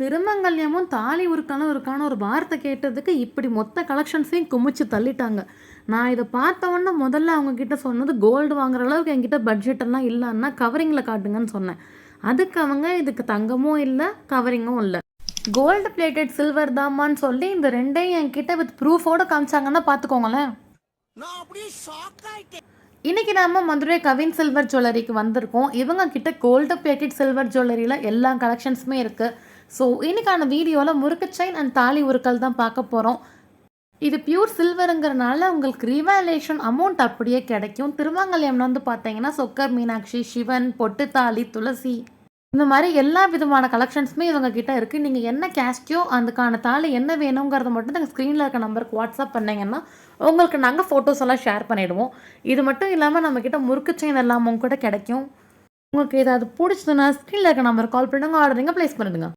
திருமங்கல்யமும் தாலி உருக்காலும் இருக்கான ஒரு வார்த்தை கேட்டதுக்கு இப்படி மொத்த கலெக்ஷன்ஸையும் குமிச்சு தள்ளிட்டாங்க. நான் இதை பார்த்தவொன்னே முதல்ல அவங்க கிட்ட சொன்னது கோல்டு வாங்குற அளவுக்கு என்கிட்ட பட்ஜெட் எல்லாம் இல்லைன்னா கவரிங்கில் காட்டுங்கன்னு சொன்னேன். அதுக்கு அவங்க இதுக்கு தங்கமும் இல்லை கவரிங்கும் இல்லை, கோல்டு பிளேட்டட் சில்வர் தாமான்னு சொல்லி இந்த ரெண்டையும் என்கிட்ட வித் ப்ரூஃபோட காமிச்சாங்கன்னா பார்த்துக்கோங்களேன். இன்னைக்கு நாம மதுரை கவின் சில்வர் ஜுவல்லரிக்கு வந்திருக்கோம். இவங்க கிட்ட கோல்டு பிளேட்டட் சில்வர் ஜுவல்லரியில் எல்லா கலெக்ஷன்ஸுமே இருக்குது. ஸோ இன்னைக்கான வீடியோவில் முறுக்கு செயின் அண்ட் தாலி உருக்கல் தான் பார்க்க போகிறோம். இது பியூர் சில்வருங்கிறனால உங்களுக்கு ரிவாலேஷன் அமௌண்ட் அப்படியே கிடைக்கும். திருமங்கல்யம்ல வந்து பார்த்தீங்கன்னா சொக்கர் மீனாட்சி, சிவன், பொட்டுத்தாலி, துளசி இந்த மாதிரி எல்லா விதமான கலெக்ஷன்ஸுமே இவங்க கிட்ட இருக்குது. நீங்கள் என்ன கேஸ்டியோ அதுக்கான தாலி என்ன வேணுங்கிறத மட்டும் நாங்கள் ஸ்க்ரீனில் இருக்க நம்பருக்கு வாட்ஸ்அப் பண்ணிங்கன்னா உங்களுக்கு நாங்கள் ஃபோட்டோஸ் எல்லாம் ஷேர் பண்ணிவிடுவோம். இது மட்டும் இல்லாமல் நம்மக்கிட்ட முறுக்கு செயின் எல்லாமும் கூட கிடைக்கும். உங்களுக்கு ஏதாவது பிடிச்சதுன்னா ஸ்க்ரீனில் இருக்க நம்பருக்கு கால் பண்ணுங்க, ஆர்டர் நீங்கள் ப்ளேஸ் பண்ணிடுங்க.